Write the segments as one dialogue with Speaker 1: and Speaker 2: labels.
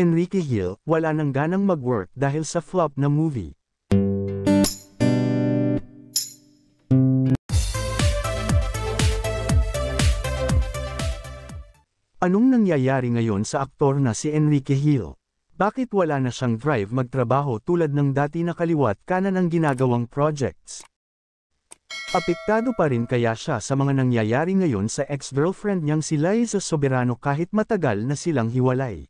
Speaker 1: Enrique Hill, wala nang ganang mag-work dahil sa flop na movie. Anong nangyayari ngayon sa aktor na si Enrique Hill? Bakit wala na siyang drive magtrabaho tulad ng dati na kaliwat kanan ang ginagawang projects? Apektado pa rin kaya siya sa mga nangyayari ngayon sa ex-girlfriend niyang si Liza Soberano kahit matagal na silang hiwalay?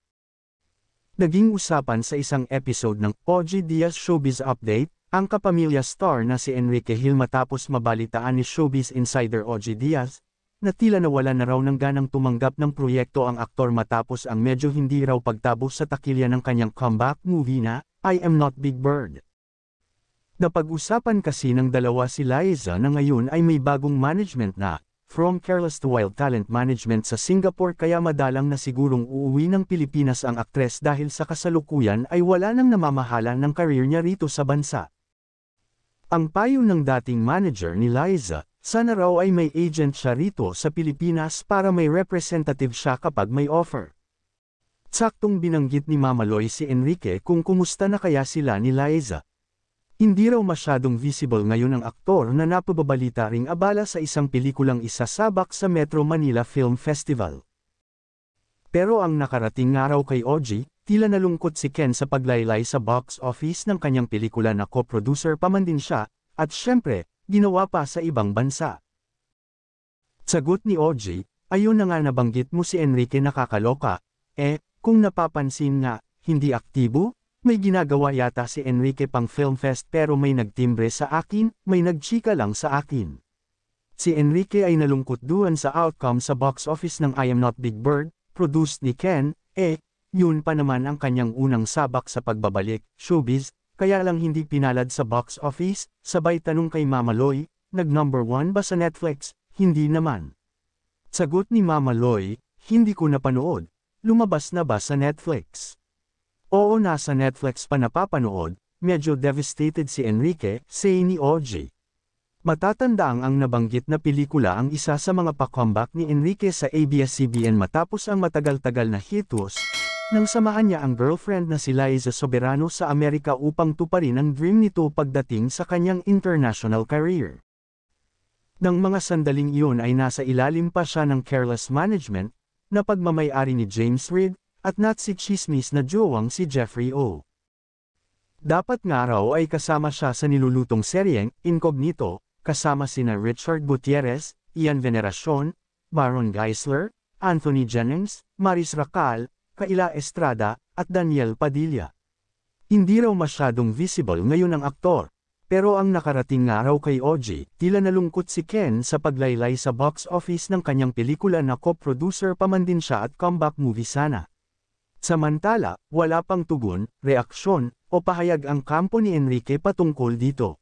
Speaker 1: Naging usapan sa isang episode ng OG Diaz Showbiz Update, ang kapamilya star na si Enrique Hill matapos mabalitaan ni Showbiz Insider OG Diaz, na tila nawala na raw ng ganang tumanggap ng proyekto ang aktor matapos ang medyo hindi raw pagtabo sa takilya ng kanyang comeback movie na I Am Not Big Bird. Napag-usapan kasi ng dalawa si Liza na ngayon ay may bagong management na, From Careless to Wild Talent Management sa Singapore, kaya madalang na sigurong uuwi ng Pilipinas ang aktres dahil sa kasalukuyan ay wala nang namamahala ng career niya rito sa bansa. Ang payo ng dating manager ni Liza, sana raw ay may agent siya rito sa Pilipinas para may representative siya kapag may offer. Saktong binanggit ni Mama Loy si Enrique kung kumusta na kaya sila ni Liza. Hindi raw masyadong visible ngayon ang aktor na napababalita ring abala sa isang pelikulang isasabak sa Metro Manila Film Festival. Pero ang nakarating nga raw kay OG, tila nalungkot si Ken sa paglaylay sa box office ng kanyang pelikula na co-producer pa man din siya, at syempre, ginawa pa sa ibang bansa. Sagot ni OG, ayun na nga nabanggit mo si Enrique nakakaloka, kung napapansin nga, hindi aktibo, may ginagawa yata si Enrique pang film fest pero may nagtimbre sa akin, may nagchika lang sa akin. Si Enrique ay nalungkot duwan sa outcome sa box office ng I Am Not Big Bird, produced ni Ken, yun pa naman ang kanyang unang sabak sa pagbabalik, showbiz, kaya lang hindi pinalad sa box office, sabay tanong kay Mama Loy, nag-number 1 ba sa Netflix? Hindi naman. Sagot ni Mama Loy, hindi ko napanood, lumabas na ba sa Netflix? Oo, nasa Netflix pa napapanood, medyo devastated si Enrique, say ni OG. Matatandaang ang nabanggit na pelikula ang isa sa mga pa-comeback ni Enrique sa ABS-CBN matapos ang matagal-tagal na hiatus, nang samahan niya ang girlfriend na si Liza Soberano sa Amerika upang tuparin ang dream nito pagdating sa kanyang international career. Nang mga sandaling iyon ay nasa ilalim pa siya ng Careless Management, na pagmamay-ari ni James Reid, at Nazi chismis na jowang si Jeffrey O. Dapat nga raw ay kasama siya sa nilulutong seryeng Incognito, kasama sina Richard Gutierrez, Ian Veneracion, Baron Geisler, Anthony Jennings, Maris Racal, Kaila Estrada, at Daniel Padilla. Hindi raw masyadong visible ngayon ang aktor, pero ang nakarating nga raw kay OG, tila nalungkot si Ken sa paglaylay sa box office ng kanyang pelikula na co-producer pa man din siya at comeback movie sana. Samantala, wala pang tugon, reaksyon, o pahayag ang kampo ni Enrique patungkol dito.